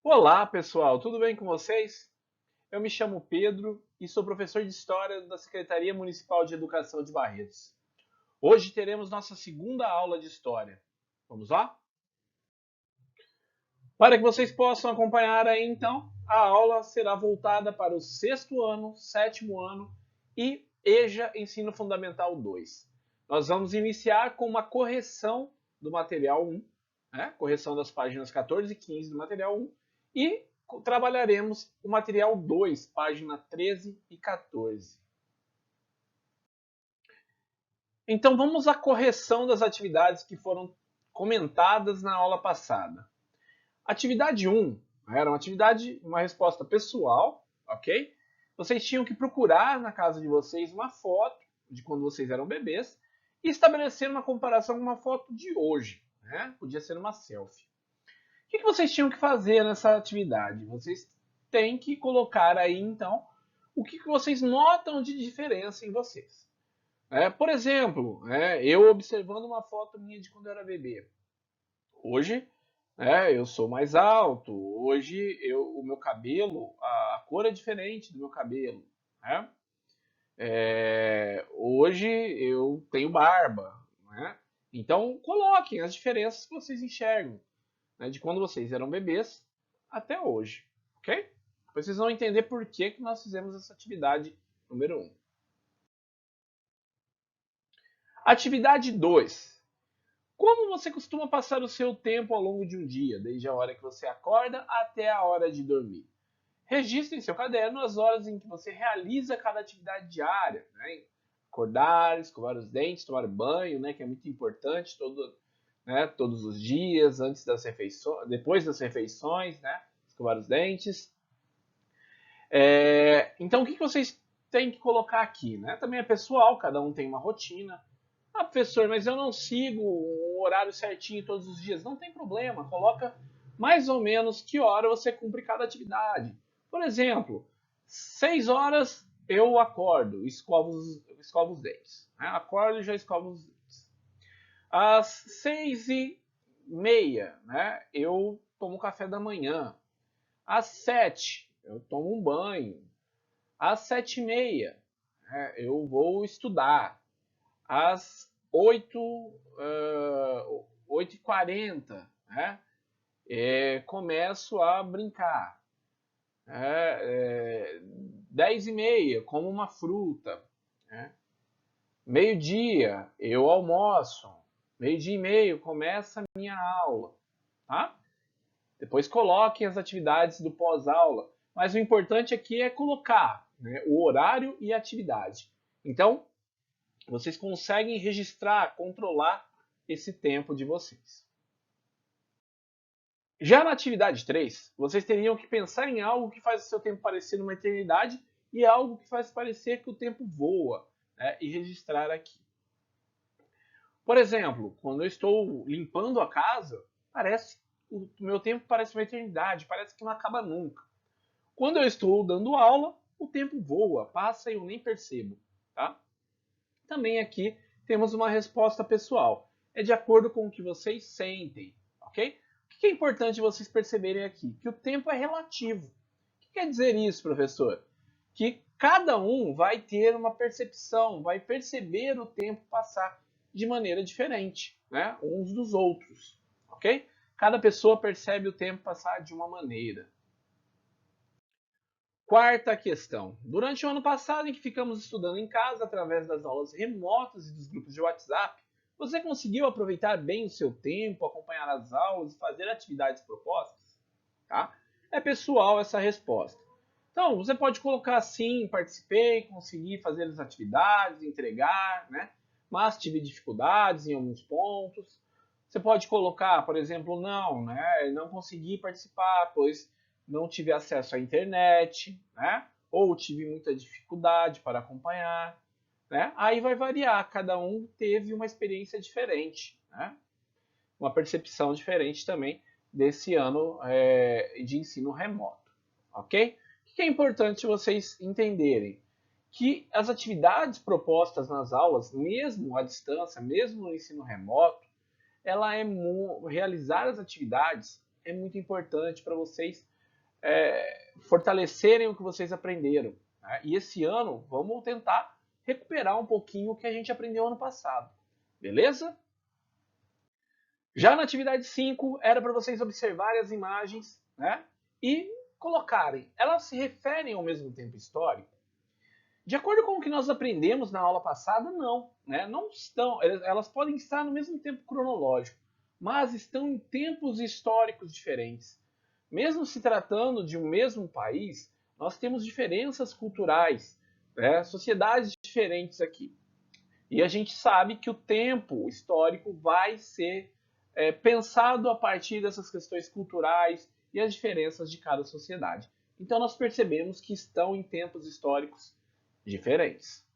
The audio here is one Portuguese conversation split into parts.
Olá, pessoal, tudo bem com vocês? Eu me chamo Pedro e sou professor de História da Secretaria Municipal de Educação de Barretos. Hoje teremos nossa segunda aula de História. Vamos lá? Para que vocês possam acompanhar aí, então, a aula será voltada para o sexto ano, sétimo ano e EJA Ensino Fundamental 2. Nós vamos iniciar com uma correção do material 1, né? Correção das páginas 14 e 15 do material 1, e trabalharemos o material 2, página 13 e 14. Então vamos à correção das atividades que foram comentadas na aula passada. Atividade 1 era uma resposta pessoal, ok? Vocês tinham que procurar na casa de vocês uma foto de quando vocês eram bebês e estabelecer uma comparação com uma foto de hoje, né? Podia ser uma selfie. O que vocês tinham que fazer nessa atividade? Vocês têm que colocar aí, então, o que vocês notam de diferença em vocês. Por exemplo, eu observando uma foto minha de quando eu era bebê. Hoje, eu sou mais alto. Hoje, o meu cabelo, a cor é diferente do meu cabelo. Né? Hoje, eu tenho barba. Né? Então, coloquem as diferenças que vocês enxergam, né, de quando vocês eram bebês até hoje. Ok? Vocês vão entender por que nós fizemos essa atividade número 1. Atividade 2. Como você costuma passar o seu tempo ao longo de um dia, desde a hora que você acorda até a hora de dormir? Registre em seu caderno as horas em que você realiza cada atividade diária. Né? Acordar, escovar os dentes, tomar banho, né, que é muito importante todos os dias, antes das refeições, depois das refeições, né, escovar os dentes. Então, o que vocês têm que colocar aqui? Né? Também é pessoal, cada um tem uma rotina. Ah, professor, mas eu não sigo o horário certinho todos os dias. Não tem problema, coloca mais ou menos que hora você cumpre cada atividade. Por exemplo, 6 horas eu acordo, escovo os dentes. Né? Acordo e já escovo os dentes. Às 6h30, né, eu tomo café da manhã. Às 7, eu tomo um banho. Às 7h30, né, eu vou estudar. Às 8h40, né, começo a brincar. 10h30, como uma fruta. Né? Meio-dia, eu almoço. Meio-dia e meio, começa a minha aula. Tá? Depois coloquem as atividades do pós-aula. Mas o importante aqui é colocar, né, o horário e a atividade. Então, vocês conseguem registrar, controlar esse tempo de vocês. Já na atividade 3, vocês teriam que pensar em algo que faz o seu tempo parecer uma eternidade e algo que faz parecer que o tempo voa, né, e registrar aqui. Por exemplo, quando eu estou limpando a casa, o meu tempo parece uma eternidade, parece que não acaba nunca. Quando eu estou dando aula, o tempo voa, passa e eu nem percebo. Tá? Também aqui temos uma resposta pessoal. É de acordo com o que vocês sentem, ok? O que é importante vocês perceberem aqui? Que o tempo é relativo. O que quer dizer isso, professor? Que cada um vai ter uma percepção, vai perceber o tempo passar de maneira diferente, né? Uns dos outros, ok? Cada pessoa percebe o tempo passar de uma maneira. Quarta questão. Durante o ano passado, em que ficamos estudando em casa através das aulas remotas e dos grupos de WhatsApp, você conseguiu aproveitar bem o seu tempo, acompanhar as aulas e fazer atividades propostas? Tá? É pessoal essa resposta. Então, você pode colocar assim, participei, consegui fazer as atividades, entregar, né? Mas tive dificuldades em alguns pontos. Você pode colocar, por exemplo, não, né? Não consegui participar, pois não tive acesso à internet, né? Ou tive muita dificuldade para acompanhar, né? Aí vai variar, cada um teve uma experiência diferente, né? Uma percepção diferente também desse ano de ensino remoto, ok? O que é importante vocês entenderem? Que as atividades propostas nas aulas, mesmo à distância, mesmo no ensino remoto, ela é realizar as atividades é muito importante para vocês fortalecerem o que vocês aprenderam. Né? E esse ano, vamos tentar recuperar um pouquinho o que a gente aprendeu ano passado. Beleza? Já na atividade 5, era para vocês observarem as imagens, né, e colocarem. Elas se referem ao mesmo tempo histórico? De acordo com o que nós aprendemos na aula passada, não. Né? Não estão, elas podem estar no mesmo tempo cronológico, mas estão em tempos históricos diferentes. Mesmo se tratando de um mesmo país, nós temos diferenças culturais, né? Sociedades diferentes aqui. E a gente sabe que o tempo histórico vai ser pensado a partir dessas questões culturais e as diferenças de cada sociedade. Então nós percebemos que estão em tempos históricos diferentes.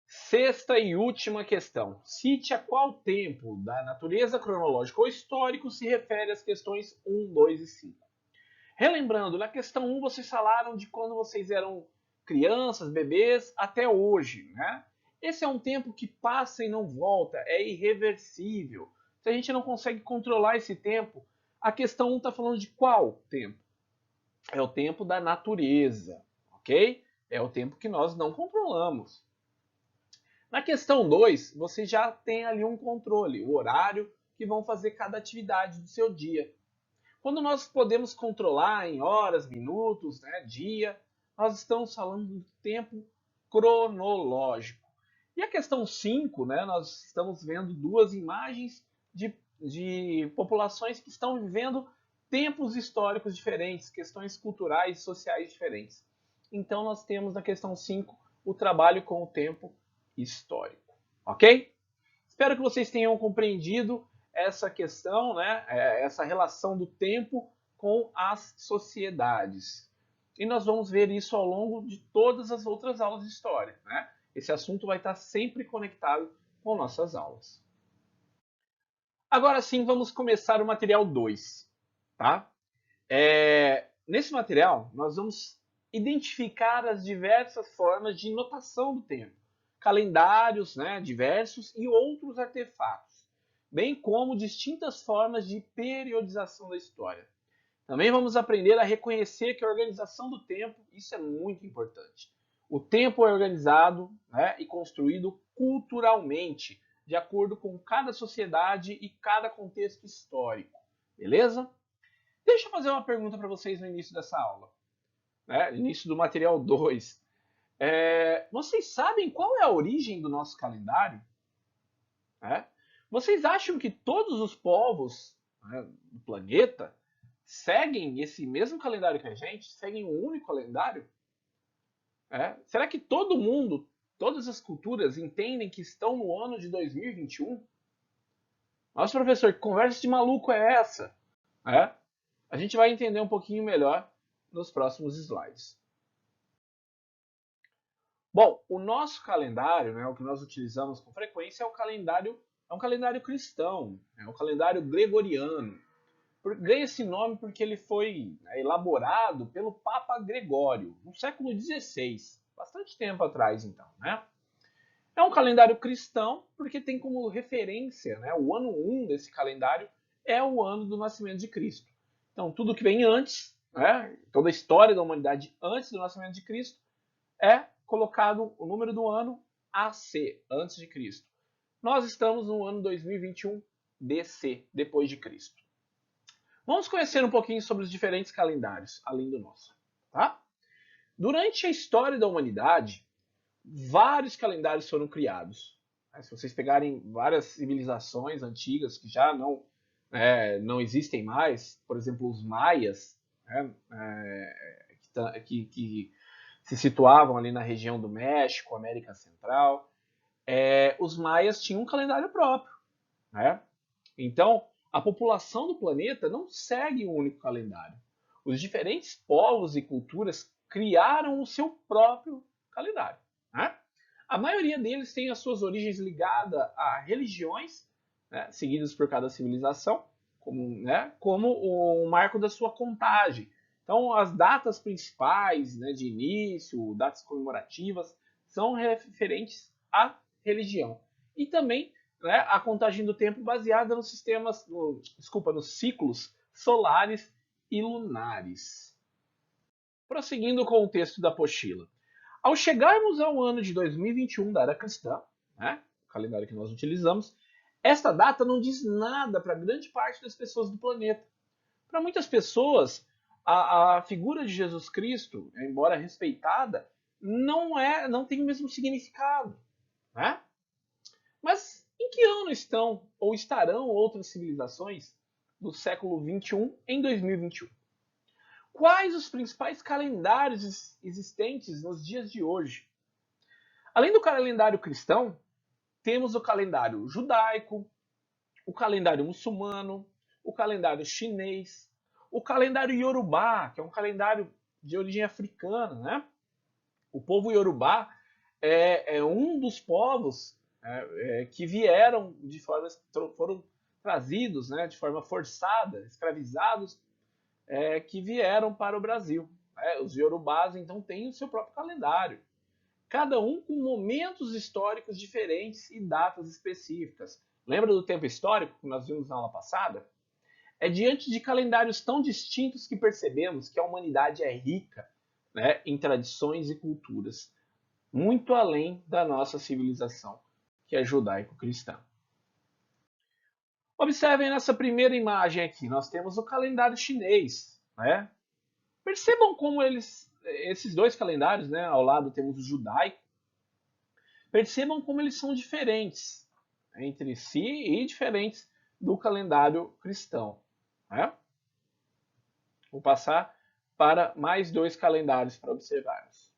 Sexta e última questão. Cite a qual tempo da natureza cronológica ou histórico se refere às questões 1, 2 e 5. Relembrando, na questão 1 vocês falaram de quando vocês eram crianças, bebês, até hoje, né? Esse é um tempo que passa e não volta, é irreversível. Se a gente não consegue controlar esse tempo, a questão 1 está falando de qual tempo? É o tempo da natureza, ok? É o tempo que nós não controlamos. Na questão 2, você já tem ali um controle, o horário que vão fazer cada atividade do seu dia. Quando nós podemos controlar em horas, minutos, né, dia, nós estamos falando do tempo cronológico. E a questão 5, né, nós estamos vendo duas imagens de populações que estão vivendo tempos históricos diferentes, questões culturais e sociais diferentes. Então nós temos na questão 5 o trabalho com o tempo histórico. Ok? Espero que vocês tenham compreendido essa questão, né, essa relação do tempo com as sociedades. E nós vamos ver isso ao longo de todas as outras aulas de história. Né? Esse assunto vai estar sempre conectado com nossas aulas. Agora sim, vamos começar o material 2. Tá? Nesse material, nós vamos identificar as diversas formas de notação do tempo, calendários, né, diversos e outros artefatos, bem como distintas formas de periodização da história. Também vamos aprender a reconhecer que a organização do tempo, isso é muito importante. O tempo é organizado, né, e construído culturalmente, de acordo com cada sociedade e cada contexto histórico. Beleza? Deixa eu fazer uma pergunta para vocês no início dessa aula, né? Início do material 2. Vocês sabem qual é a origem do nosso calendário? Vocês acham que todos os povos, né, do planeta seguem esse mesmo calendário que a gente? Seguem um único calendário? Será que todo mundo, todas as culturas entendem que estão no ano de 2021? Nossa, professor, que conversa de maluco é essa? A gente vai entender um pouquinho melhor nos próximos slides. Bom, o nosso calendário, né, o que nós utilizamos com frequência, é um calendário cristão, é um calendário gregoriano. Ganha esse nome porque ele foi, né, elaborado pelo Papa Gregório, no século XVI, bastante tempo atrás, então. Né? É um calendário cristão porque tem como referência, né, o ano 1 desse calendário é o ano do nascimento de Cristo. Então, tudo que vem antes, né, toda a história da humanidade antes do nascimento de Cristo, é colocado o número do ano AC, antes de Cristo. Nós estamos no ano 2021 DC, depois de Cristo. Vamos conhecer um pouquinho sobre os diferentes calendários, além do nosso. Tá? Durante a história da humanidade, vários calendários foram criados. Se vocês pegarem várias civilizações antigas que já não existem mais, por exemplo, os maias, que se situavam ali na região do México, América Central, os maias tinham um calendário próprio. Né? Então, a população do planeta não segue um único calendário. Os diferentes povos e culturas criaram o seu próprio calendário. Né? A maioria deles tem as suas origens ligadas a religiões, né, seguidas por cada civilização, como o marco da sua contagem. Então, as datas principais, né, de início, datas comemorativas, são referentes à religião. E também, né, a contagem do tempo baseada nos ciclos solares e lunares. Prosseguindo com o texto da apostila. Ao chegarmos ao ano de 2021 da era cristã, né, o calendário que nós utilizamos, esta data não diz nada para grande parte das pessoas do planeta. Para muitas pessoas, a figura de Jesus Cristo, embora respeitada, não tem o mesmo significado. Né? Mas em que ano estão ou estarão outras civilizações do século XXI em 2021? Quais os principais calendários existentes nos dias de hoje? Além do calendário cristão, temos o calendário judaico, o calendário muçulmano, o calendário chinês, o calendário Yorubá, que é um calendário de origem africana, né? O povo Yorubá é um dos povos que vieram foram trazidos, né, de forma forçada, escravizados, que vieram para o Brasil. Os Yorubás, então, têm o seu próprio calendário. Cada um com momentos históricos diferentes e datas específicas. Lembra do tempo histórico que nós vimos na aula passada? É diante de calendários tão distintos que percebemos que a humanidade é rica, né, em tradições e culturas, muito além da nossa civilização, que é judaico-cristã. Observem nessa primeira imagem aqui, nós temos o calendário chinês. Né? Percebam como esses dois calendários, né, ao lado temos o judaico, percebam como eles são diferentes entre si e diferentes do calendário cristão. Né? Vou passar para mais dois calendários para observarmos.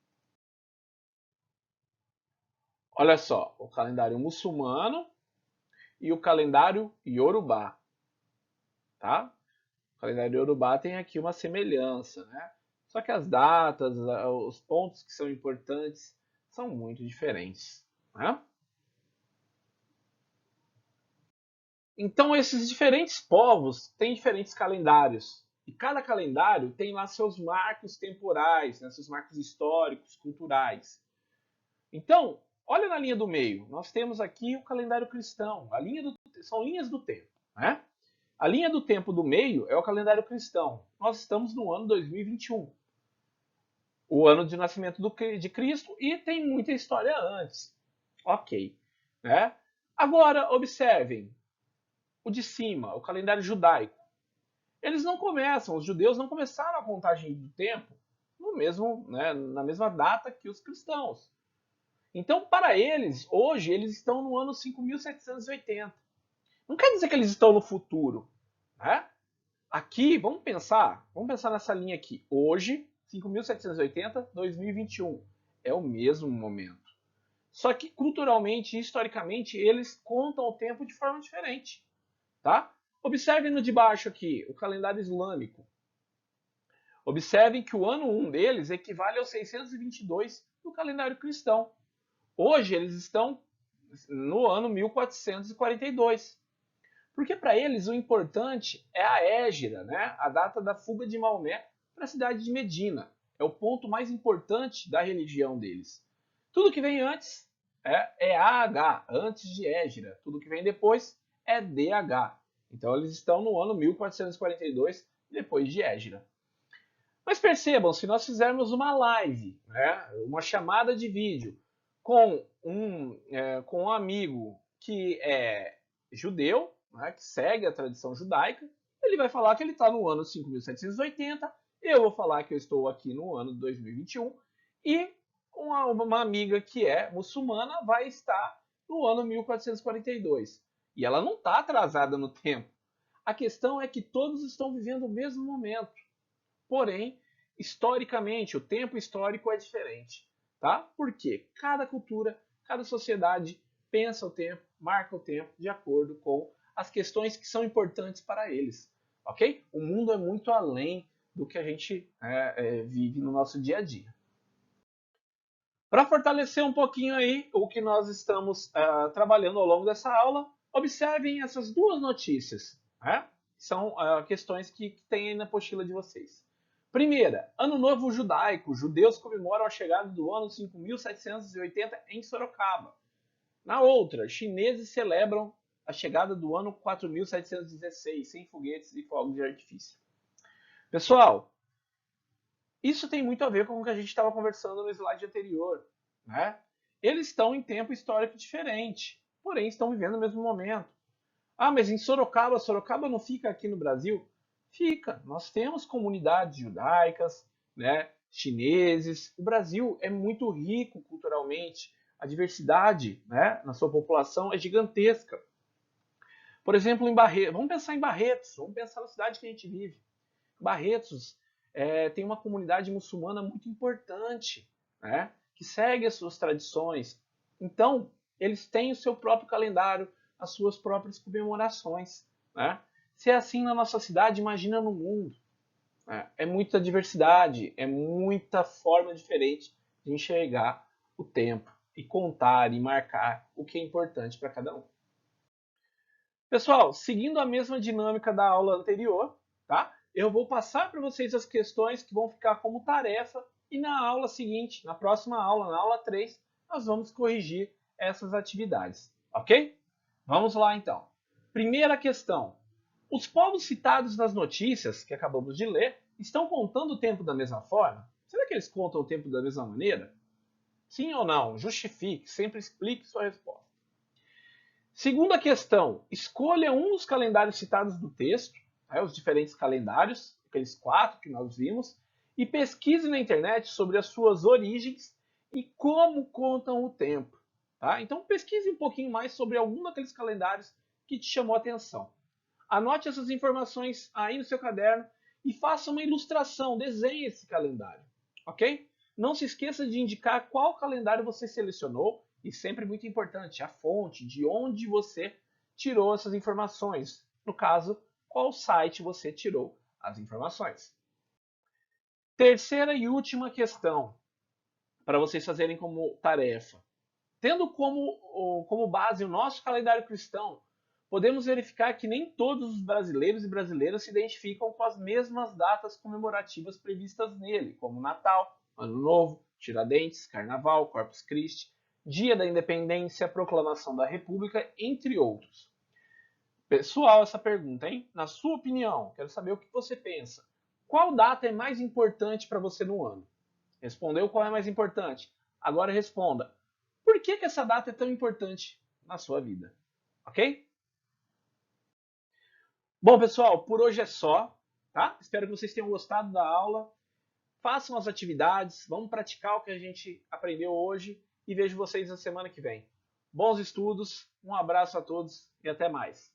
Olha só, o calendário muçulmano e o calendário Yorubá. Tá? O calendário Yorubá tem aqui uma semelhança, né? Só que as datas, os pontos que são importantes são muito diferentes. Né? Então, esses diferentes povos têm diferentes calendários. E cada calendário tem lá seus marcos temporais, né? Seus marcos históricos, culturais. Então, olha na linha do meio. Nós temos aqui o calendário cristão. São linhas do tempo. Né? A linha do tempo do meio é o calendário cristão. Nós estamos no ano 2021. O ano de nascimento de Cristo, e tem muita história antes. Ok. Né? Agora, observem. O de cima, o calendário judaico. Os judeus não começaram a contagem do tempo na mesma data que os cristãos. Então, para eles, hoje, eles estão no ano 5780. Não quer dizer que eles estão no futuro. Né? Aqui, vamos pensar nessa linha aqui. Hoje, 5780, 2021. É o mesmo momento. Só que culturalmente e historicamente, eles contam o tempo de forma diferente. Tá? Observem no de baixo aqui, o calendário islâmico. Observem que o ano 1 deles equivale ao 622 do calendário cristão. Hoje eles estão no ano 1442. Porque para eles o importante é a Hégira, né? A data da fuga de Maomé para a cidade de Medina. É o ponto mais importante da religião deles. Tudo que vem antes é AH, antes de Hégira. Tudo que vem depois é DH. Então eles estão no ano 1442, depois de Hégira. Mas percebam, se nós fizermos uma live, né, uma chamada de vídeo com um amigo que é judeu, né, que segue a tradição judaica, ele vai falar que ele está no ano 5780, eu vou falar que eu estou aqui no ano 2021, e uma amiga que é muçulmana vai estar no ano 1442. E ela não está atrasada no tempo. A questão é que todos estão vivendo o mesmo momento. Porém, historicamente, o tempo histórico é diferente. Tá? Porque cada cultura, cada sociedade pensa o tempo, marca o tempo de acordo com as questões que são importantes para eles. Ok? O mundo é muito além do que a gente vive no nosso dia a dia. Para fortalecer um pouquinho aí o que nós estamos trabalhando ao longo dessa aula, observem essas duas notícias. Né? São questões que tem aí na apostila de vocês. Primeira, Ano Novo Judaico. Judeus comemoram a chegada do ano 5780 em Sorocaba. Na outra, chineses celebram a chegada do ano 4716, sem foguetes e fogos de artifício. Pessoal, isso tem muito a ver com o que a gente estava conversando no slide anterior, né? Eles estão em tempo histórico diferente, porém estão vivendo o mesmo momento. Ah, mas em Sorocaba, Sorocaba não fica aqui no Brasil? Fica. Nós temos comunidades judaicas, né, chineses. O Brasil é muito rico culturalmente. A diversidade, né, na sua população é gigantesca. Por exemplo, em Barretos, vamos pensar em Barretos, vamos pensar na cidade que a gente vive. Barretos tem uma comunidade muçulmana muito importante, né, que segue as suas tradições. Então, eles têm o seu próprio calendário, as suas próprias comemorações. Né? Se é assim na nossa cidade, imagina no mundo. Né? É muita diversidade, é muita forma diferente de enxergar o tempo e contar e marcar o que é importante para cada um. Pessoal, seguindo a mesma dinâmica da aula anterior, tá? Eu vou passar para vocês as questões que vão ficar como tarefa e na aula seguinte, na próxima aula, na aula 3, nós vamos corrigir essas atividades, ok? Vamos lá então. Primeira questão. Os povos citados nas notícias que acabamos de ler estão contando o tempo da mesma forma? Será que eles contam o tempo da mesma maneira? Sim ou não? Justifique, sempre explique sua resposta. Segunda questão, escolha um dos calendários citados no texto, os diferentes calendários, aqueles 4 que nós vimos, e pesquise na internet sobre as suas origens e como contam o tempo. Tá? Então pesquise um pouquinho mais sobre algum daqueles calendários que te chamou a atenção. Anote essas informações aí no seu caderno e faça uma ilustração, desenhe esse calendário, ok? Não se esqueça de indicar qual calendário você selecionou e sempre muito importante, a fonte, de onde você tirou essas informações. No caso, qual site você tirou as informações. Terceira e última questão, para vocês fazerem como tarefa. Tendo como base o nosso calendário cristão, podemos verificar que nem todos os brasileiros e brasileiras se identificam com as mesmas datas comemorativas previstas nele, como Natal, Ano Novo, Tiradentes, Carnaval, Corpus Christi, Dia da Independência, Proclamação da República, entre outros. Pessoal, essa pergunta, hein? Na sua opinião, quero saber o que você pensa. Qual data é mais importante para você no ano? Respondeu qual é mais importante. Agora responda. Por que essa data é tão importante na sua vida? Ok? Bom, pessoal, por hoje é só. Tá? Espero que vocês tenham gostado da aula. Façam as atividades, vamos praticar o que a gente aprendeu hoje e vejo vocês na semana que vem. Bons estudos, um abraço a todos e até mais.